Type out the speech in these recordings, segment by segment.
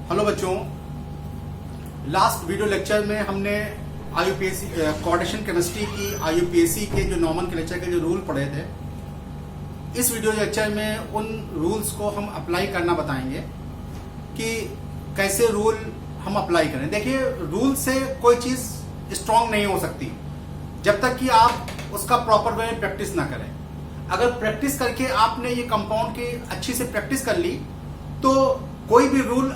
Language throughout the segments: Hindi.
हेलो बच्चों, लास्ट वीडियो लेक्चर में हमने आईयूपीएसी कोऑर्डिनेशन केमिस्ट्री की आईयूपीएसी के जो नॉमेनक्लेचर के जो रूल पढ़े थे। इस वीडियो लेक्चर में उन रूल्स को हम अप्लाई करना बताएंगे कि कैसे रूल हम अप्लाई करें। देखिए, रूल से कोई चीज स्ट्रांग नहीं हो सकती जब तक कि आप उसका प्रॉपर वे में प्रैक्टिस ना करें। अगर प्रैक्टिस करके आपने ये कंपाउंड की अच्छी से प्रैक्टिस कर ली तो कोई भी रूल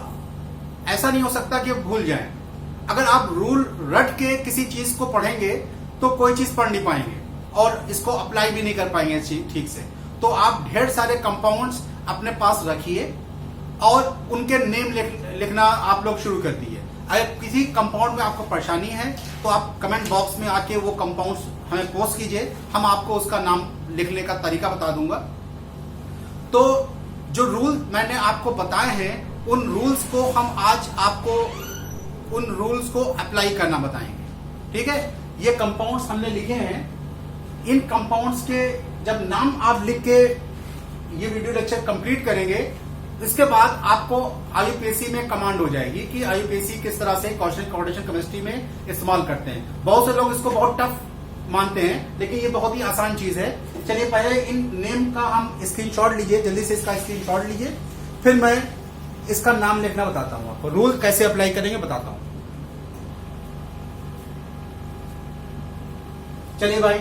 ऐसा नहीं हो सकता कि भूल जाएं। अगर आप रूल रट के किसी चीज को पढ़ेंगे तो कोई चीज पढ़ नहीं पाएंगे और इसको अप्लाई भी नहीं कर पाएंगे ठीक से। तो आप ढेर सारे कंपाउंड्स अपने पास रखिए और उनके नेम लिखना आप लोग शुरू कर दिए। अगर किसी कंपाउंड में आपको परेशानी है तो आप कमेंट बॉक्स में आके वो कंपाउंड्स हमें पोस्ट कीजिए, हम आपको उसका नाम लिखने का तरीका बता दूंगा। तो जो रूल मैंने आपको बताए हैं उन रूल्स को हम आज आपको उन रूल्स को अप्लाई करना बताएंगे। ठीक है, ये कंपाउंड्स हमने लिखे हैं। इन कंपाउंड्स के जब नाम आप लिख के ये वीडियो लेक्चर कंप्लीट करेंगे, इसके बाद आपको आईयूपीएसी में कमांड हो जाएगी कि आईयूपीएसी किस तरह से कोऑर्डिनेशन केमिस्ट्री में इस्तेमाल करते हैं। बहुत से लोग इसको बहुत टफ मानते हैं, लेकिन ये बहुत ही आसान चीज है। चलिए पहले इन नेम का हम स्क्रीनशॉट लीजिए, जल्दी से इसका स्क्रीनशॉट लीजिए, फिर मैं इसका नाम लिखना बताता हूं आपको। रूल कैसे अप्लाई करेंगे बताता हूं। चलिए भाई,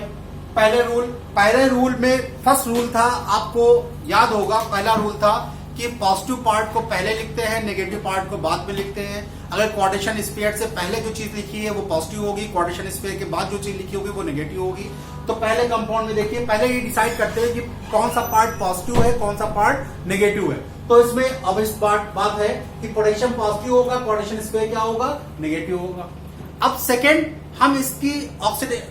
पहले रूल में फर्स्ट रूल था, आपको याद होगा। पहला रूल था कि पॉजिटिव पार्ट को पहले लिखते हैं, नेगेटिव पार्ट को बाद में लिखते हैं। अगर कोऑर्डिनेशन स्फीयर से पहले जो चीज लिखी है वो पॉजिटिव होगी, कोऑर्डिनेशन स्फीयर के बाद जो चीज लिखी होगी वो नेगेटिव होगी। तो पहले कंपाउंड में देखिए, पहले ये डिसाइड करते हैं कि कौन सा पार्ट पॉजिटिव है, कौन सा पार्ट नेगेटिव है। तो इसमें ऑब्वियस बात है कि पोटेशियम पॉजिटिव होगा, कोऑर्डिनेशन स्फीयर क्या होगा, नेगेटिव होगा। अब सेकेंड, हम इसकी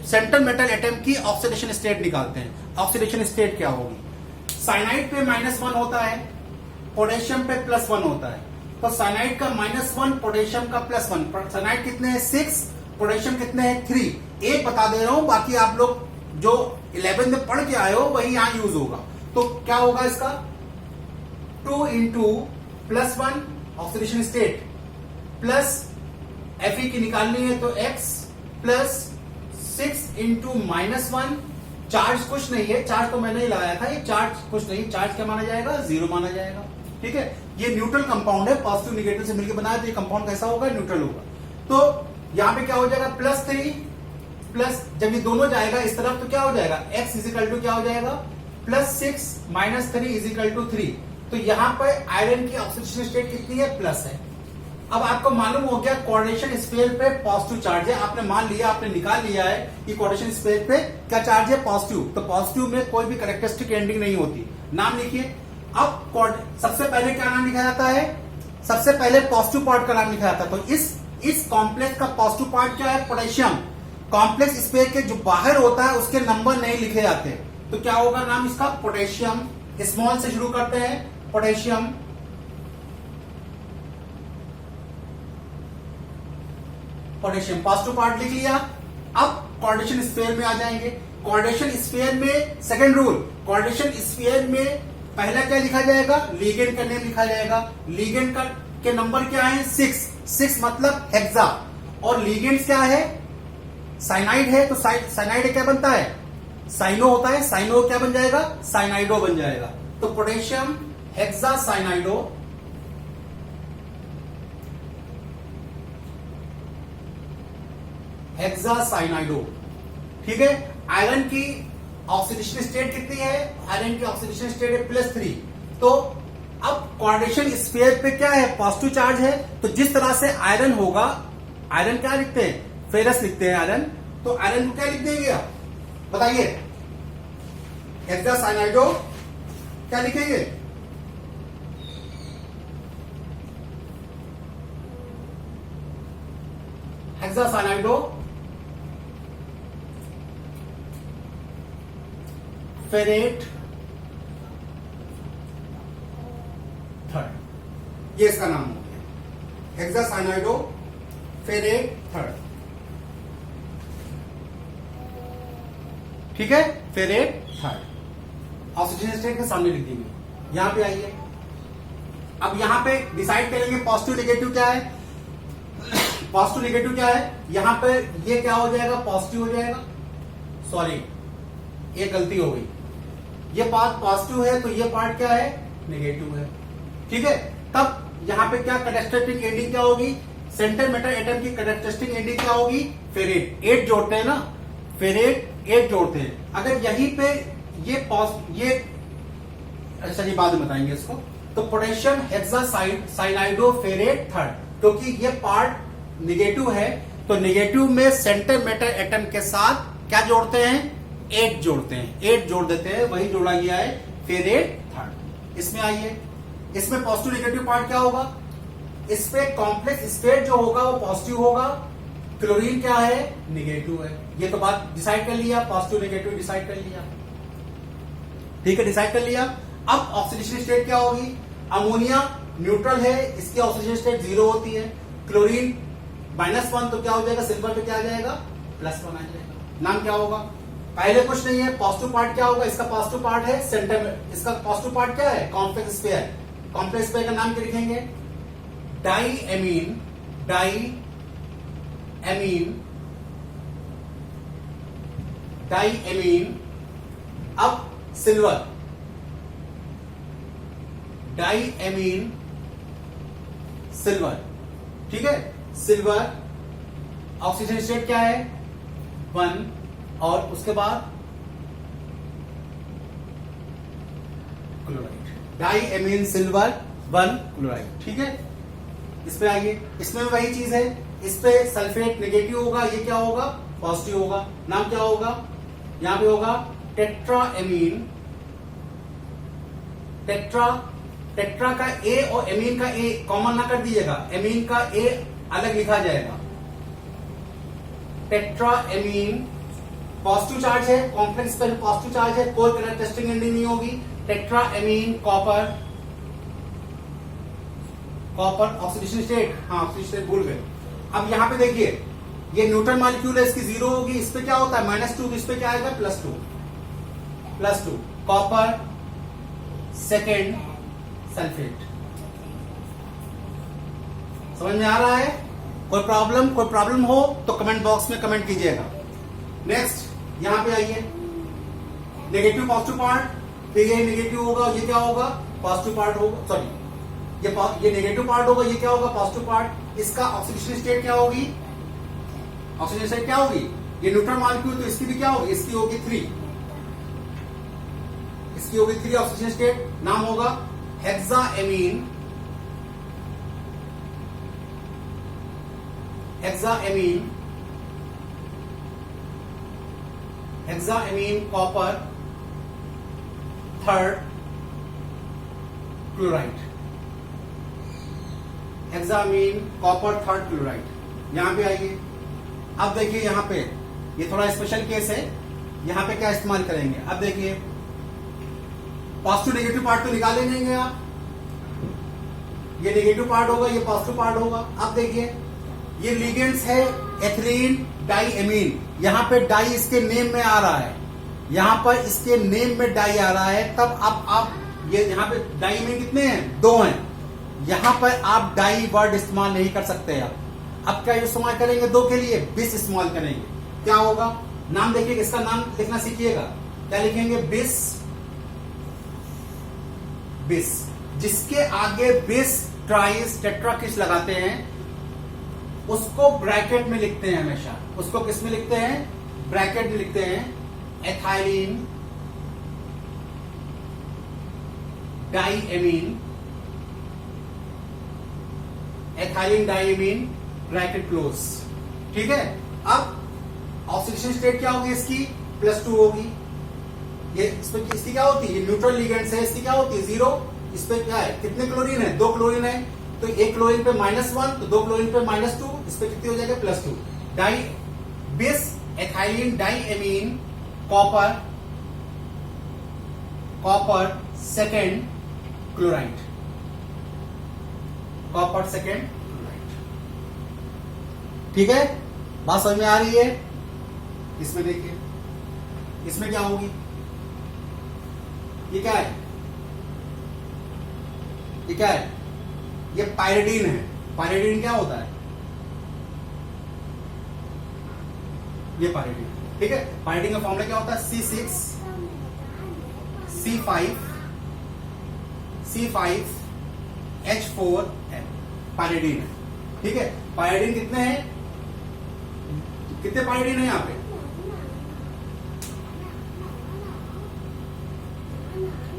सेंट्रल मेटल एटम की ऑक्सीडेशन स्टेट निकालते हैं। ऑक्सीडेशन स्टेट क्या होगी? साइनाइड पे -1 होता है, पोटेशियम पे +1 होता है। तो साइनाइड का -1, पोटेशियम का +1। साइनाइड कितने हैं? 6, पोटेशियम कितने हैं? 3। एक बता दे रहा हूं, बाकी आप लोग जो 11 में पढ़ के आए हो वही यहां यूज होगा। तो क्या होगा इसका? 2 × +1 ऑक्सीडेशन स्टेट प्लस Fe की निकालनी है तो X प्लस 6 × -1। चार्ज कुछ नहीं है, चार्ज तो मैंने ही लगाया था, ये चार्ज कुछ नहीं। चार्ज क्या माना जाएगा? 0 माना जाएगा। ठीक है, ये न्यूट्रल कंपाउंड है, पॉजिटिव नेगेटिव से मिलकर बनाया, तो ये कंपाउंड कैसा होगा? न्यूट्रल होगा। तो यहां पे क्या हो जाएगा? +3 प्लस, जब ये दोनों जाएगा इस तरफ तो क्या हो जाएगा? X = क्या हो जाएगा? +6 - 3 = 3। तो यहां पर आयरन की ऑक्सीडेशन स्टेट कितनी है? प्लस है। अब आपको मालूम हो गया कोऑर्डिनेशन स्फीयर पे पॉजिटिव चार्ज है। आपने मान लिया, आपने निकाल लिया है कि कोऑर्डिनेशन स्फीयर पे क्या चार्ज है? पॉजिटिव। तो पॉजिटिव में कोई भी कैरेक्टरिस्टिक एंडिंग नहीं होती। नाम लिखिए। अब सबसे पहले क्या नाम लिखा जाता है? सबसे पहले पॉजिटिव पार्ट का नाम लिखा जाता है। तो इस कॉम्प्लेक्स का पॉजिटिव पार्ट क्या है? पोटेशियम। कॉम्प्लेक्स स्फीयर के जो बाहर होता है उसके नंबर नहीं लिखे जाते, तो क्या होगा नाम इसका? पोटेशियम। स्मॉल से शुरू करते हैं, पोटेशियम। कोऑर्डिनेशन पॉजिटिव पार्ट लिख लिया। अब कोऑर्डिनेशन स्फीयर में आ जाएंगे। कोऑर्डिनेशन स्फीयर में सेकंड रूल, कोऑर्डिनेशन स्फीयर में पहला क्या लिखा जाएगा? लिगेंड का नेम लिखा जाएगा। लिगेंड का के नंबर क्या है? 6 मतलब हेक्सा। और लिगेंड क्या है? साइनाइड है, तो साइनाइड क्या बनता है? साइनो होता है। साइनो क्या बन जाएगा? साइनाइडो बन जाएगा। तो पोटेशियम हेक्सा साइनाइडो। हेक्सासाइनाइडो। ठीक है, आयरन की ऑक्सीडेशन स्टेट कितनी है? आयरन की ऑक्सीडेशन स्टेट है +3। तो अब कोऑर्डिनेशन स्फीयर पे क्या है? पॉजिटिव चार्ज है। तो जिस तरह से आयरन होगा, आयरन क्या लिखते हैं? फेरस लिखते हैं आयरन। तो आयरन को क्या लिख देंगे आप? बताइए। हेक्सासाइनाइडो क्या लिखेंगे? हेक्सासाइनाइडो फेरेट थर्ड, ये इसका नाम हो गया। हेक्सासाइनाइडो फेरेट थर्ड। ठीक है, फेरेट थर्ड। ऑक्सीजन स्टेट के सामने लिख देंगे। यहां पे आइए, अब यहां पे डिसाइड करेंगे पॉजिटिव नेगेटिव क्या है। पॉजिटिव नेगेटिव क्या है, यहां पे ये क्या हो जाएगा, पॉजिटिव हो जाएगा। सॉरी, ये गलती हो गई, ये पार्ट पॉजिटिव है तो ये पार्ट क्या है, नेगेटिव है। ठीक है, तब यहां पे क्या कैरेक्टरिस्टिक एंडिंग क्या होगी, सेंटर मेटल एटम की कैरेक्टरिस्टिक एंडिंग क्या होगी, फेरेट। 8 जोड़ते हैं ना, फेरेट 8 जोड़ते हैं। अगर यहीं पे ये अच्छा जी बाद में बताएंगे इसको। तो पोटेशियम हेक्सासाइनाइडो फेरेट थर्ड, क्योंकि ये पार्ट निगेटिव है तो निगेटिव में सेंटर मेटल एटम के साथ क्या जोड़ते हैं, 8 जोड़ते हैं, 8 जोड़ देते हैं, वही जोड़ा गया है फेरेट थर्ड। इसमें आइए, इसमें पॉजिटिव नेगेटिव पार्ट क्या होगा, इस पे कॉम्प्लेक्स स्टेट जो होगा वो पॉजिटिव होगा, क्लोरीन क्या है, निगेटिव है। ये तो बात डिसाइड कर लिया, पॉजिटिव नेगेटिव डिसाइड कर लिया। ठीक है, डिसाइड कर लिया। अब ऑक्सीडेशन स्टेट क्या होगी, अमोनिया न्यूट्रल है, इसकी ऑक्सीडेशन स्टेट 0 होती है। क्लोरीन -1 तो क्या हो जाएगा, सिल्वर पे क्या आ जाएगा, +1 आ जाएगा। नाम क्या होगा, पहले कुछ नहीं है, पॉजिटिव पार्ट क्या होगा, इसका पॉजिटिव पार्ट है सेंटर में, इसका पॉजिटिव पार्ट क्या है, कॉम्प्लेक्स स्पेयर। कॉम्प्लेक्स स्पेयर का नाम क्या लिखेंगे, डाईएमीन, डाईएमीन। अब सिल्वर, डाईएमीन सिल्वर। ठीक है, सिल्वर ऑक्सीजन स्टेट क्या है, 1, और उसके बाद क्लोराइड, डाईएमीन सिल्वर 1 क्लोराइड। ठीक है, इसमें आइए, इसमें भी वही चीज है, इस पे सल्फेट नेगेटिव होगा, ये क्या होगा, पॉजिटिव होगा। नाम क्या होगा, यहां पे होगा टेट्राएमीन। टेट्रा का ए और एमीन का ए कॉमन ना कर दीजिएगा, एमीन का ए अलग लिखा जाएगा। टेट्राएमीन पॉजिटिव चार्ज है, कॉम्प्लेक्स पर पॉजिटिव चार्ज है, कोई कैरेक्टरिस्टिक एंडिंग नहीं होगी। टेट्राएमीन कॉपर, ऑक्सीडेशन स्टेट, हाँ ऑक्सीडेशन स्टेट भूल गए। अब यहां पे देखिए, ये न्यूट्रल मॉलिक्यूल है, इसकी 0 होगी, इस पे क्या होता है -2, तो इस पे क्या आएगा, +2। Copper second sulphate. समझ में आ रहा है, कोई प्रॉब्लम हो तो कमेंट बॉक्स में कमेंट कीजिएगा। नेक्स्ट यहां पे आइए, नेगेटिव पॉजिटिव पार्ट, तो ये नेगेटिव होगा, ये क्या होगा, पॉजिटिव पार्ट होगा, सॉरी ये नेगेटिव पार्ट होगा, ये क्या होगा, पॉजिटिव पार्ट। इसका ऑक्सीडेशन स्टेट क्या होगी, ऑक्सीडेशन स्टेट क्या होगी, ये न्यूट्रल मॉलिक्यूल तो इसकी भी क्या होगी, इसकी होगी 3, इसकी होगी 3 ऑक्सीजन स्टेट। नाम होगा hexaammine, copper third chloride, hexamine copper third chloride. यहां पे आइए, अब देखिए यहां पे ये थोड़ा स्पेशल केस है, यहां पे क्या इस्तेमाल करेंगे। अब देखिए पॉजिटिव नेगेटिव पार्ट तो निकाले नहीं आप, ये नेगेटिव पार्ट होगा, ये पॉजिटिव पार्ट होगा। अब देखिए ये लिगेंड्स है एथिलीन डाईएमीन, यहां पे डाई इसके नेम में आ रहा है, यहां पर इसके नेम में डाई आ रहा है, तब अब आप ये यहां पे डाईएमीन कितने हैं, 2 हैं, यहां पर आप डाई वर्ड इस्तेमाल नहीं कर सकते। अब क्या इस्तेमाल करेंगे 2 के लिए, बिस इस्तेमाल करेंगे। क्या होगा, नाम देखिए, इसका नाम लिखना सीखिएगा, क्या लिखेंगे, बिस, जिसके आगे बिस ट्राइस टेट्राकिस लगाते हैं उसको ब्रैकेट में लिखते हैं हमेशा, उसको किस में लिखते हैं, ब्रैकेट में लिखते हैं, एथाइलिन डाईएमीन, ब्रैकेट क्लोज। ठीक है, अब ऑक्सीडेशन स्टेट क्या होगी इसकी, +2 होगी। ये इसकी क्या होती है, ये न्यूट्रल लिगेंड्स है, इसकी क्या होती है 0। इस पे क्या है, कितने क्लोरीन है, 2 क्लोरीन है, तो एक क्लोरीन पे -1 तो 2 क्लोरीन पे -2, इस पे कितनी हो जाएगा, +2। डाई बिस एथाइलिन डाईएमीन कॉपर सेकेंड क्लोराइड, ठीक है, बात समझ में आ रही है। इसमें देखिए, इसमें क्या होगी, ये क्या है, ये क्या है, ये पायरिडीन है। पायरिडीन क्या होता है? ये पायरिडीन, ठीक है। पायरिडीन का फॉर्मूला क्या होता है? C6 C5 H4N, पायरिडीन है, ठीक है। पायरिडीन कितने हैं? कितने पायरिडीन है यहाँ पे?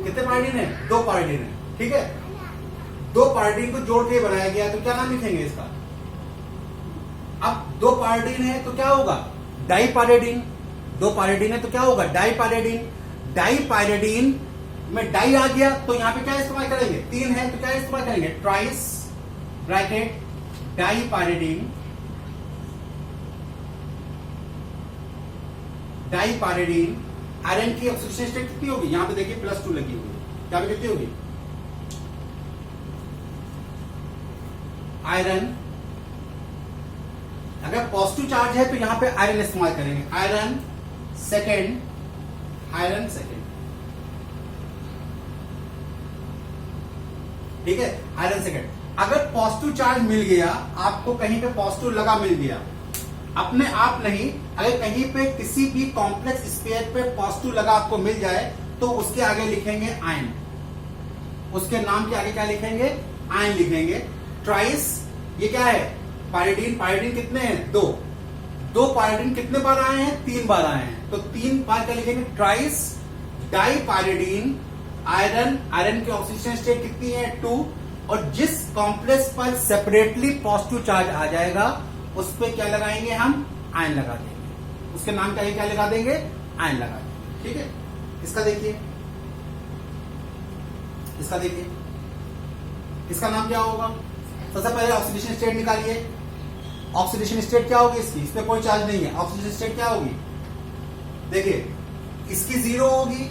कितने पायरिडीन है? 2 पायरिडीन है, ठीक है। 2 पायरिडीन को जोड़ के बनाया गया, तो क्या नाम लिखेंगे इसका? अब 2 पायरिडीन है तो क्या होगा? डाइपायरिडीन। 2 पायरिडीन है तो क्या होगा? डाइपायरिडीन। डाइपायरिडीन में डाई आ गया तो यहां पे क्या इस्तेमाल करेंगे? 3 है तो क्या इस्तेमाल करेंगे? ट्राइस ब्रैकेट डाइपायरिडीन। डाइपायरिडीन आयरन की ऑक्सीडेशन स्टेट कितनी होगी? यहां पे देखिए +2 लगी हुई है, क्या पे कितनी होगी? आयरन अगर पॉजिटिव चार्ज है तो यहां पे आयरन इस्तेमाल करेंगे, आयरन सेकेंड, ठीक है, आयरन सेकेंड। अगर पॉजिटिव चार्ज मिल गया आपको, कहीं पे पॉजिटिव लगा मिल गया, अपने आप नहीं, अगर कहीं पे किसी भी कॉम्प्लेक्स स्फीयर पे पॉजिटिव लगा आपको मिल जाए तो उसके आगे लिखेंगे आयन। उसके नाम के आगे क्या लिखेंगे? आयन लिखेंगे। ट्राइस ये क्या है? पायरिडीन। पायरिडीन कितने हैं? 2 पायरिडीन कितने बार आए हैं? 3 बार आए हैं, तो 3 बार क्या लिखेंगे? ट्राइस डाइपायरिडीन। आयरन की ऑक्सीडेशन स्टेट कितनी है? 2। और जिस कॉम्प्लेक्स पर सेपरेटली पॉजिटिव चार्ज आ जाएगा उस पर क्या लगाएंगे हम? आयन लगा देंगे। उसके नाम के आगे क्या लगा देंगे? आयन लगा देंगे, ठीक है। इसका देखिए, इसका नाम क्या होगा? सबसे पहले ऑक्सीडेशन स्टेट निकालिए। ऑक्सीडेशन स्टेट क्या होगी इसकी? इसमें कोई चार्ज नहीं है, ऑक्सीडेशन स्टेट क्या होगी? देखिए इसकी 0 होगी।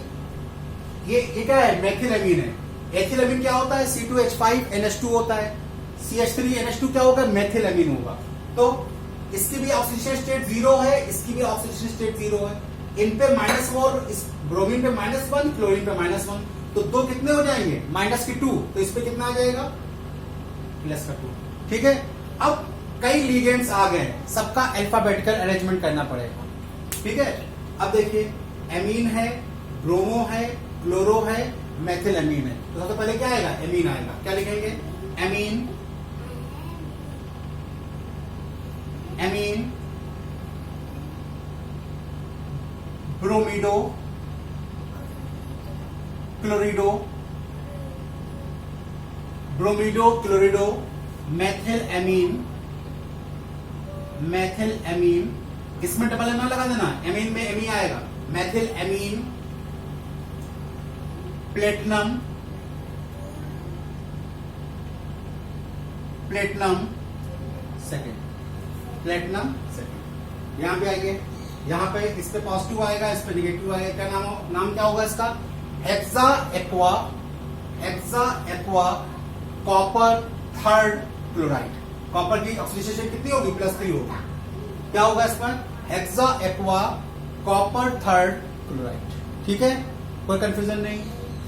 ये क्या है? मेथिलएमीन है। एथिलएमीन क्या होता है? C2H5NH2 होता है। CH3NH2 क्या होगा? मेथिलएमीन होगा। तो इसकी भी ऑक्सीडेशन स्टेट 0 है, इसकी भी ऑक्सीडेशन स्टेट 0 है। इन पे -4, इस ब्रोमीन पे -1, क्लोरीन पे -1, तो 2 कितने हो जाएंगे? -2। तो इस पे कितना आ जाएगा? +2, ठीक है। अब कई लिगेंड्स आ गए, सबका अल्फाबेटिकल अरेंजमेंट करना पड़ेगा, ठीक है। अब देखिए एमीन है, ब्रोमो है, क्लोरो है, मेथिलएमीन है। तो सबसे पहले क्या आएगा? एमीन आएगा। क्या लिखेंगे? एमीन, ब्रोमिडो, क्लोरिडो, मेथिलएमीन। इसमें डबल एम लगा देना, एमीन में एमी आएगा। मेथिलएमीन, प्लेटिनम सेकेंड, यहां पे आइए, यहां पे इस पे पॉजिटिव आएगा, इस पे निगेटिव आएगा। क्या नाम क्या होगा इसका? Hexa aqua copper 3rd chloride. Copper की ऑक्सीडेशन स्टेट कितनी होगी? +3 होगी। क्या होगा इसमें? Hexa aqua copper 3rd chloride, ठीक है। कोई कंफ्यूजन नहीं।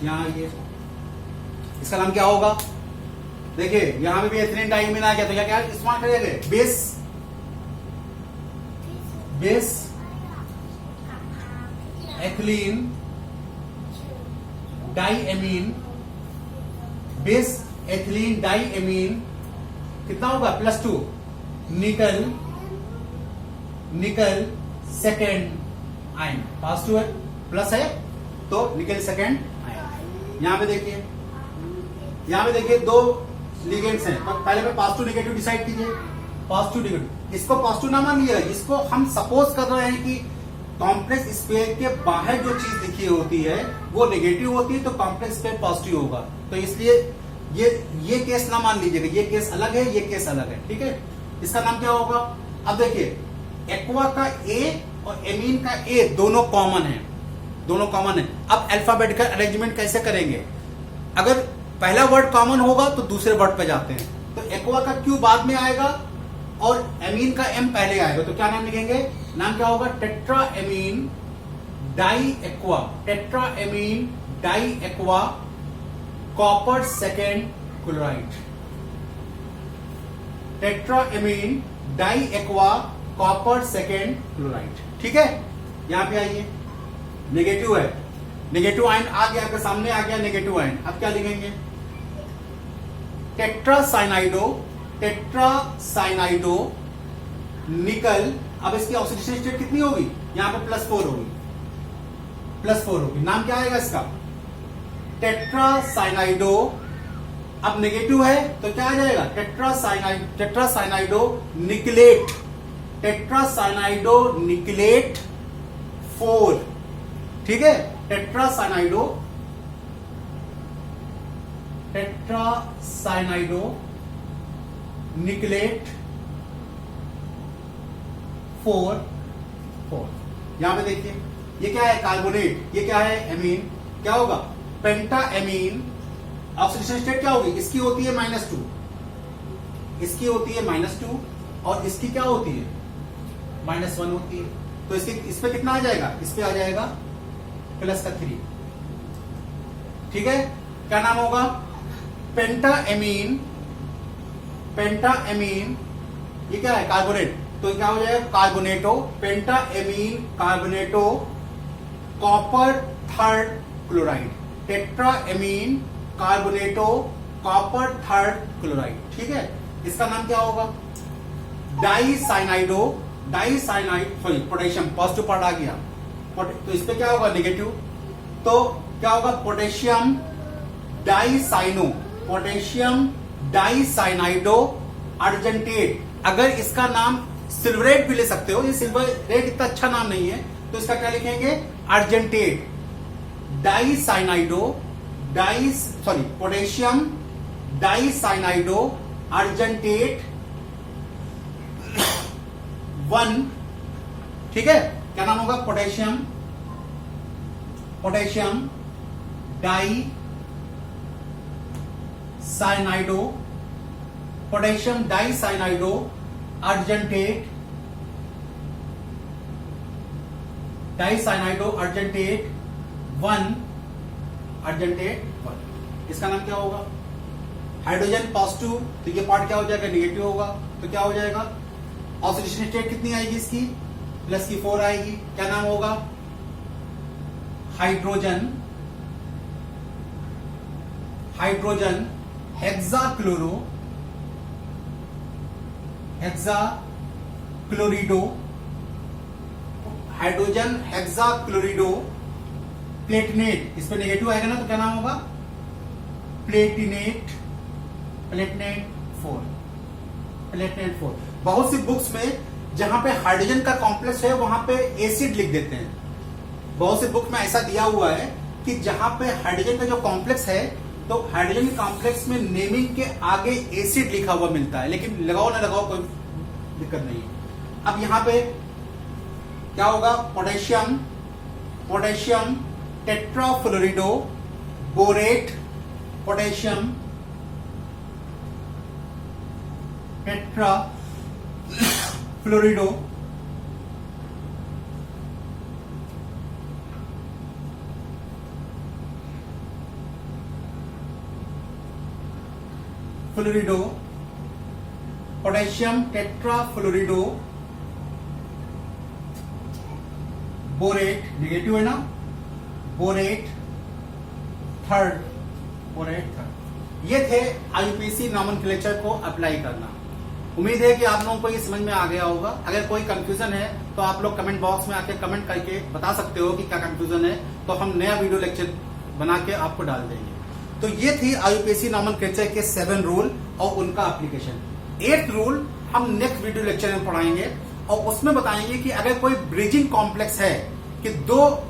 यहां आइए, इसका नाम क्या होगा? देखिए यहां पे भी एथिलीन डाइमीन आ गया, तो क्या इस्तेमाल करेंगे? Base ethylene diamine. Base ethylene diamine कितना होगा? +2। निकल सेकेंड आयन, पॉजिटिव है, प्लस है तो निकल सेकेंड आयन। यहां पे देखिए 2 लिगेंड्स हैं, पहले पे पॉजिटिव नेगेटिव डिसाइड कीजिए। पॉजिटिव नेगेटिव, इसको पॉजिटिव ना मानिए, इसको हम सपोज कर रहे हैं कि कॉम्प्लेक्स स्फीयर के बाहर जो चीज दिखी होती है वो नेगेटिव होती है, तो कॉम्प्लेक्स स्फीयर पॉजिटिव होगा। तो इसलिए ये केस ना मान लीजिएगा, ये केस अलग है, ये केस अलग है, ठीक है। इसका नाम क्या होगा? अब देखिए एक्वा का A और एमीन का A दोनों कॉमन है। अब अल्फाबेटिकल अरेंजमेंट कैसे करेंगे? अगर पहला वर्ड कॉमन होगा तो दूसरे वर्ड पे जाते हैं, तो एक्वा का Q बाद में आएगा और एमीन का M पहले आएगा, तो क्या नाम लिखेंगे? नाम क्या होगा? Tetraammine di aqua copper 2nd chloride. Tetraammine di aqua copper second chloride. ठीक है, यहां पे आइए, नेगेटिव है, नेगेटिव आयन आ गया, आपके सामने आ गया नेगेटिव आयन। अब क्या लिखेंगे, टेट्रासाइनाइडो, टेट्रासाइनाइडो निकल। अब इसकी ऑक्सीडेशन स्टेट कितनी होगी, यहां पे +4 होगी, +4 होगी। नाम क्या आएगा इसका, टेट्रासाइनाइडो। अब नेगेटिव है तो क्या आ जाएगा, टेट्रासाइनाइडो निकलेट, टेट्रासाइनाइडो निकलेट 4। ठीक है, टेट्रासाइनाइडो निकलेट 4। यहां पे देखिए, ये क्या है, कार्बोनेट, ये क्या है, एमीन। क्या होगा, पेंटाएमीन। ऑक्सीडेशन स्टेट क्या होगी, इसकी होती है -2, इसकी होती है -2 और इसकी क्या होती है, -1 होती है। तो इस पे कितना आ जाएगा, इस पे आ जाएगा +3। ठीक है, क्या नाम होगा, पेंटाएमीन। पेंटाएमीन ये क्या है, कार्बोनेट, तो क्या हो जाएगा, carbonato, pentaammine carbonato copper 3rd chloride, tetraammine carbonato copper 3rd chloride. ठीक है, इसका नाम क्या होगा, dicyanido, sorry potassium, positive part आ गया, तो इस पे क्या होगा, नेगेटिव, तो क्या होगा, पोटेशियम डाईसाइनो, पोटेशियम डाईसाइनाइडो अर्जेंटेट। अगर इसका नाम सिल्वरेट भी ले सकते हो, ये सिल्वरेट इतना अच्छा नाम नहीं है, तो इसका क्या लिखेंगे, argentate dicyanido, potassium dicyanido argentate 1। ठीक है, क्या नाम होगा, potassium di cyanido, potassium dicyanido argentate, dicyanido argentate 1, argentate 1। इसका नाम क्या होगा, हाइड्रोजन पॉजिटिव, तो ये पार्ट क्या हो जाएगा, नेगेटिव होगा, तो क्या हो जाएगा, ऑक्सीडेशन स्टेट कितनी आएगी इसकी, +4 आएगी। क्या नाम होगा, हाइड्रोजन हेक्साक्लोरिडो, हाइड्रोजन हेक्साक्लोरिडो प्लेटिनेट। इस पे नेगेटिव आएगा ना, तो क्या नाम होगा, प्लेटिनेट 4। बहुत सी बुक्स में जहां पे हाइड्रोजन का कॉम्प्लेक्स है वहां पे एसिड लिख देते हैं। बहुत सी बुक में ऐसा दिया हुआ है कि जहां पे हाइड्रोजन का जो कॉम्प्लेक्स है, तो हाइड्रोजन के कॉम्प्लेक्स में नेमिंग के आगे एसिड लिखा हुआ मिलता है, लेकिन लगाओ ना लगाओ कोई दिक्कत नहीं है। अब यहां पे क्या होगा, potassium tetrafluorido borate, potassium tetrafluorido potassium tetrafluorido borate, negative है ना, बोरेट 3rd। ये थे आईयूपीएसी नॉमेनक्लेचर को अप्लाई करना। उम्मीद है कि आप लोगों को ये समझ में आ गया होगा। अगर कोई कंफ्यूजन है तो आप लोग कमेंट बॉक्स में आके कमेंट करके बता सकते हो कि क्या कंफ्यूजन है, तो हम नया वीडियो लेक्चर बना के आपको डाल देंगे। तो ये थी आईयूपीएसी नॉमेनक्लेचर के 7 रूल और उनका एप्लीकेशन। 8th रूल हम नेक्स्ट वीडियो लेक्चर में पढ़ाएंगे और उसमें बताएंगे कि अगर कोई ब्रिजिंग कॉम्प्लेक्स है कि दो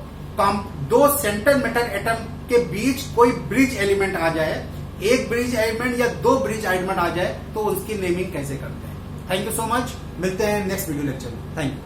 सेंटर मेटल एटम के बीच कोई ब्रिज एलिमेंट आ जाए, एक ब्रिज एलिमेंट या 2 ब्रिज एलिमेंट आ जाए, तो उसकी नेमिंग कैसे करते हैं। थैंक यू सो मच, मिलते हैं नेक्स्ट वीडियो लेक्चर में। Thank you.